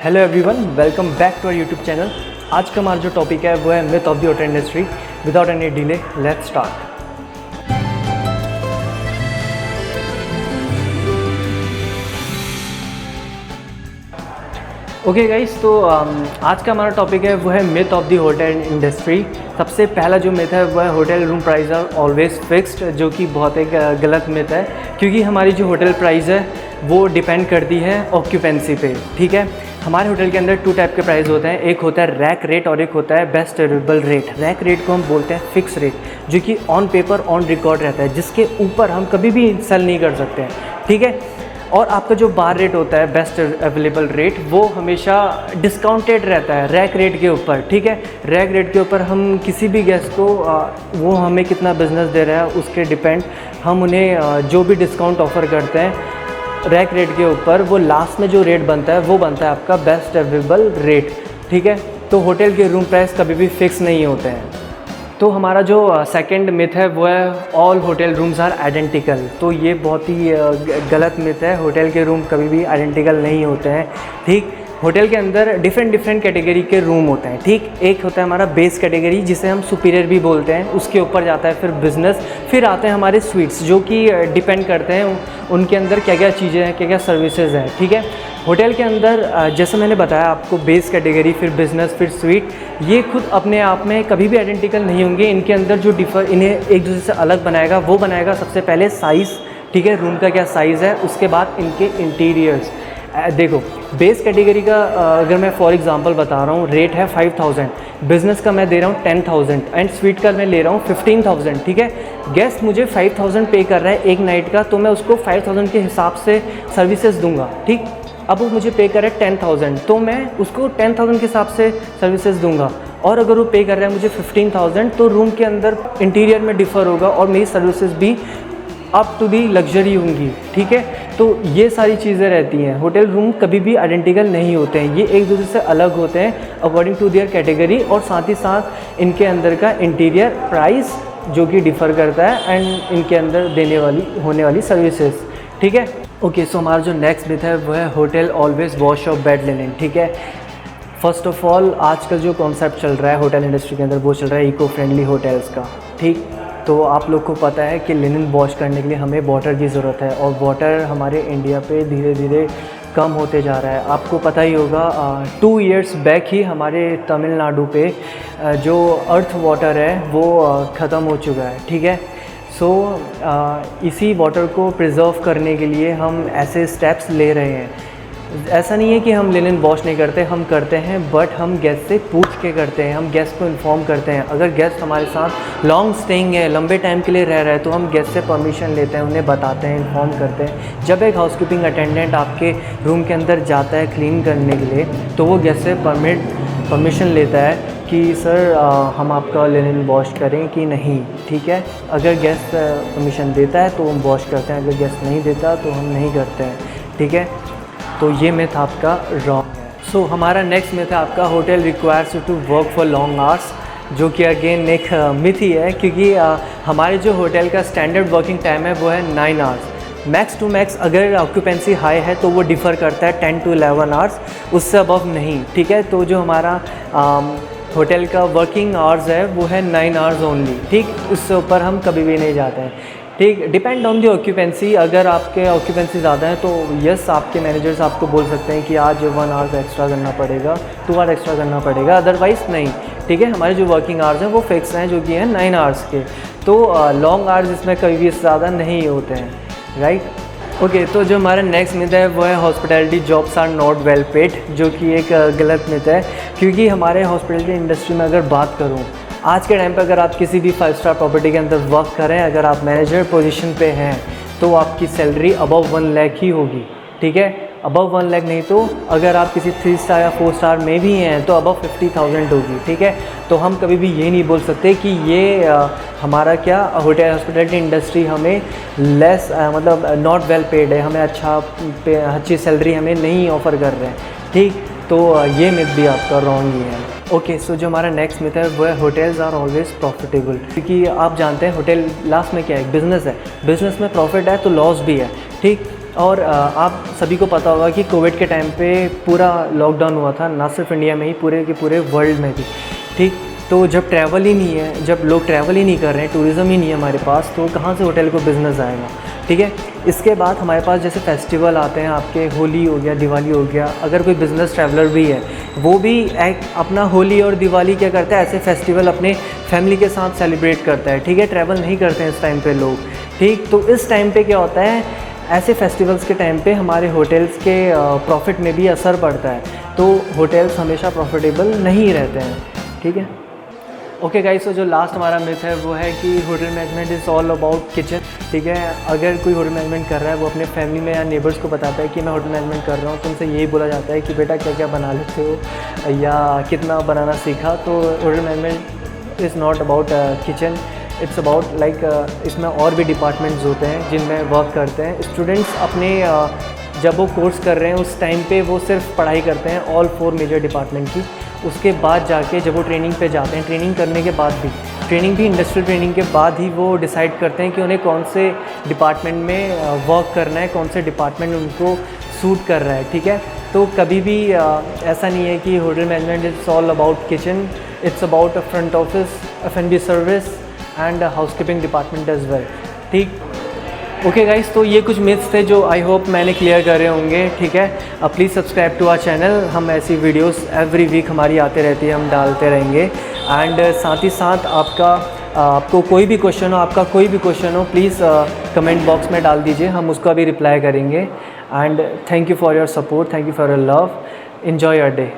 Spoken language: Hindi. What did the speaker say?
Hello everyone, welcome back to our YouTube channel. आज का हमारा जो टॉपिक है वो है myth of the hotel industry. Without any delay let's start. Okay guys, तो आज का हमारा टॉपिक है वो है myth of the hotel industry. सबसे पहला जो मिथ है वो है hotel room price are always fixed, जो कि बहुत एक गलत मिथ है, क्योंकि हमारी जो होटल प्राइस है वो डिपेंड करती है ऑक्यूपेंसी पे। ठीक है, हमारे होटल के अंदर टू टाइप के प्राइस होते हैं, एक होता है रैक रेट और एक होता है best available rate. Rack rate को हम बोलते हैं फिक्स रेट, जो कि ऑन पेपर ऑन रिकॉर्ड रहता है, जिसके ऊपर हम कभी भी सेल नहीं कर सकते हैं। ठीक है, और आपका जो बार रेट होता है बेस्ट अवेलेबल रेट, वो हमेशा डिस्काउंटेड रहता है रैक रेट के ऊपर। ठीक है, रैक रेट के ऊपर हम किसी भी गेस्ट को वो हमें कितना बिजनेस दे रहा है उसके डिपेंड हम उन्हें जो भी डिस्काउंट ऑफ़र करते हैं रैक रेट के ऊपर, वो लास्ट में जो रेट बनता है वो बनता है आपका बेस्ट अवेलेबल रेट। ठीक है, तो होटल के रूम प्राइस कभी भी फिक्स नहीं होते हैं। तो हमारा जो सेकंड मिथ है वो है all hotel rooms are identical. तो ये बहुत ही गलत मिथ है, होटल के रूम कभी भी आइडेंटिकल नहीं होते हैं। ठीक, होटल के अंदर डिफरेंट कैटेगरी के रूम होते हैं। ठीक, एक होता है हमारा बेस कैटेगरी जिसे हम सुपीरियर भी बोलते हैं, उसके ऊपर जाता है फिर बिज़नेस, फिर आते हैं हमारे स्वीट्स, जो कि डिपेंड करते हैं उनके अंदर क्या क्या चीज़ें हैं, क्या क्या सर्विसेज हैं। ठीक है, होटल के अंदर जैसे मैंने बताया आपको बेस कैटेगरी, फिर बिज़नेस, फिर स्वीट, ये खुद अपने आप में कभी भी आइडेंटिकल नहीं होंगे। इनके अंदर जो इन्हें एक दूसरे से अलग बनाएगा वो बनाएगा सबसे पहले साइज़। ठीक है, रूम का क्या साइज़ है, उसके बाद इनके इंटीरियर्स। देखो, बेस कैटेगरी का अगर मैं फॉर एग्जांपल बता रहा हूँ, रेट है 5000, बिज़नेस का मैं दे रहा हूँ 10000 एंड स्वीट का मैं ले रहा हूँ 15000। ठीक है, गेस्ट मुझे 5000 पे कर रहा है एक नाइट का, तो मैं उसको 5000 के हिसाब से सर्विसेज दूंगा। ठीक, अब वो मुझे पे कर रहा है 10000, तो मैं उसको 10000 के हिसाब से सर्विसेज दूंगा। और अगर वो पे कर रहा है मुझे 15000, तो रूम के अंदर इंटीरियर में डिफ़र होगा और मेरी सर्विसेज भी अप टू दी लग्जरी होंगी। ठीक है, तो ये सारी चीज़ें रहती हैं। होटल रूम कभी भी आइडेंटिकल नहीं होते हैं, ये एक दूसरे से अलग होते हैं अकॉर्डिंग टू देयर कैटेगरी, और साथ ही साथ इनके अंदर का इंटीरियर प्राइस जो कि डिफ़र करता है एंड इनके अंदर होने वाली सर्विसेज। ठीक है, ओके, सो हमारा जो नेक्स्ट मिथ है वो है hotel always wash off bed linen. ठीक है, फर्स्ट ऑफ ऑल आजकल जो कॉन्सेप्ट चल रहा है होटल इंडस्ट्री के अंदर वो चल रहा है इको फ्रेंडली होटल्स का। ठीक, तो आप लोग को पता है कि लिनन वॉश करने के लिए हमें वाटर की ज़रूरत है, और वाटर हमारे इंडिया पे धीरे धीरे कम होते जा रहा है। आपको पता ही होगा 2 इयर्स बैक ही हमारे तमिलनाडु पे जो अर्थ वाटर है वो ख़त्म हो चुका है। ठीक है, सो इसी वाटर को प्रिजर्व करने के लिए हम ऐसे स्टेप्स ले रहे हैं। ऐसा नहीं है कि हम लिनन वॉश नहीं करते, हम करते हैं, बट हम गेस्ट से पूछ के करते हैं, हम गेस्ट को इन्फॉर्म करते हैं। अगर गेस्ट हमारे साथ लॉन्ग स्टेइंग है, लंबे टाइम के लिए रह रहा है, तो हम गेस्ट से परमिशन लेते हैं, उन्हें बताते हैं, इन्फॉर्म करते हैं। जब एक हाउसकीपिंग अटेंडेंट आपके रूम के अंदर जाता है क्लीन करने के लिए, तो वो गेस्ट से परमिशन लेता है कि सर हम आपका लिनन वॉश करें कि नहीं। ठीक है, अगर गेस्ट परमिशन देता है तो हम वॉश करते हैं, अगर गेस्ट नहीं देता तो हम नहीं करते हैं। ठीक है, तो ये मिथ आपका रॉन्ग है। सो हमारा नेक्स्ट मिथ है आपका hotel requires you to work for long hours, जो कि अगेन एक मिथ ही है, क्योंकि हमारे जो होटल का स्टैंडर्ड वर्किंग टाइम है वो है 9 आवर्स। मैक्स टू मैक्स अगर ऑक्यूपेंसी हाई है तो वो डिफ़र करता है 10 to 11 आवर्स, उससे अबव नहीं। ठीक है, तो जो हमारा होटल का वर्किंग आवर्स है वो है 9 आवर्स ओनली। ठीक, उससे ऊपर हम कभी भी नहीं जाते हैं। ठीक, डिपेंड ऑन दी ऑक्यूपेंसी। अगर आपके ऑक्यूपेंसी ज़्यादा है तो यस, आपके मैनेजर्स आपको बोल सकते हैं कि आज 1 आवर्स एक्स्ट्रा करना पड़ेगा, 2 आवर एक्स्ट्रा करना पड़ेगा, अदरवाइज़ नहीं। ठीक है, हमारे जो वर्किंग आवर्स हैं वो फिक्स हैं, जो कि हैं 9 आवर्स के। तो लॉन्ग आवर्स इसमें कभी भी ज़्यादा नहीं होते हैं। राइट, ओके, तो जो हमारा नेक्स्ट मिथ है वो है hospitality jobs are not well paid, जो कि एक गलत मिथ है, क्योंकि हमारे हॉस्पिटैलिटी इंडस्ट्री में अगर बात करूँ आज के टाइम पे, अगर आप किसी भी 5 स्टार प्रॉपर्टी के अंदर वर्क करें, अगर आप मैनेजर पोजीशन पे हैं तो आपकी सैलरी अबव 1 लाख ही होगी। ठीक है, अबव 1 लाख नहीं, तो अगर आप किसी 3 स्टार या 4 स्टार में भी हैं तो अबव 50,000 होगी। ठीक है, तो हम कभी भी ये नहीं बोल सकते कि ये हमारा क्या होटल हॉस्पिटैलिटी इंडस्ट्री हमें लेस मतलब नॉट वेल पेड है, हमें अच्छी सैलरी हमें नहीं ऑफ़र कर रहे हैं। ठीक, तो ये मिथ भी आपका रॉन्ग ही है। ओके, सो जो हमारा नेक्स्ट मिथ है वो है होटल्स आर ऑलवेज प्रॉफिटेबल, क्योंकि आप जानते हैं होटल लास्ट में क्या है, बिज़नेस है, बिज़नेस में प्रॉफिट है तो लॉस भी है। ठीक, और आप सभी को पता होगा कि कोविड के टाइम पे पूरा लॉकडाउन हुआ था, ना सिर्फ इंडिया में ही, पूरे के पूरे वर्ल्ड में भी, ठीक। तो जब ट्रैवल ही नहीं है, जब लोग ट्रैवल ही नहीं कर रहे हैं, टूरिज़्म ही नहीं है हमारे पास, तो कहाँ से होटल को बिज़नेस आएगा, ठीक है। इसके बाद हमारे पास जैसे फेस्टिवल आते हैं आपके, होली हो गया, दिवाली हो गया, अगर कोई बिज़नेस ट्रैवलर भी है वो भी एक अपना होली और दिवाली क्या करता है, ऐसे फेस्टिवल अपने फैमिली के साथ सेलिब्रेट करता है, ठीक है। ट्रैवल नहीं करते हैं इस टाइम पे लोग, ठीक। तो इस टाइम पे क्या होता है, ऐसे फेस्टिवल्स के टाइम पे हमारे होटल्स के प्रॉफिट में भी असर पड़ता है, तो होटल्स हमेशा प्रॉफिटेबल नहीं रहते हैं, ठीक है। ओके गाइस, तो जो लास्ट हमारा मिथ है वो है कि hotel management is all about kitchen, ठीक है। अगर कोई होटल मैनेजमेंट कर रहा है वो अपने फैमिली में या नेबर्स को बताता है कि मैं होटल मैनेजमेंट कर रहा हूँ, तो उनसे यही बोला जाता है कि बेटा क्या क्या बना लेते हो या कितना बनाना सीखा। तो hotel management is not about kitchen, it's about like इसमें और भी डिपार्टमेंट्स होते हैं जिनमें वर्क करते हैं स्टूडेंट्स अपने जब वो कोर्स कर रहे हैं उस टाइम पे वो सिर्फ पढ़ाई करते हैं ऑल 4 मेजर डिपार्टमेंट की। उसके बाद जाके जब वो ट्रेनिंग पे जाते हैं, ट्रेनिंग करने के बाद भी, ट्रेनिंग भी इंडस्ट्रियल ट्रेनिंग के बाद ही वो डिसाइड करते हैं कि उन्हें कौन से डिपार्टमेंट में वर्क करना है, कौन से डिपार्टमेंट उनको सूट कर रहा है, ठीक है। तो कभी भी ऐसा नहीं है कि hotel management it's all about kitchen, it's about front office, F&B service and housekeeping department as well, ठीक। ओके गाइस, तो ये कुछ मिथ्स थे जो आई होप मैंने क्लियर करे होंगे, ठीक है। Please subscribe to our channel, हम ऐसी वीडियोस एवरी वीक हमारी आते रहती है, हम डालते रहेंगे। एंड साथ ही साथ आपको कोई भी क्वेश्चन हो, आपका कोई भी क्वेश्चन हो, प्लीज़ कमेंट बॉक्स में डाल दीजिए, हम उसका भी रिप्लाई करेंगे। And thank you for your support, thank you for your love, enjoy your day.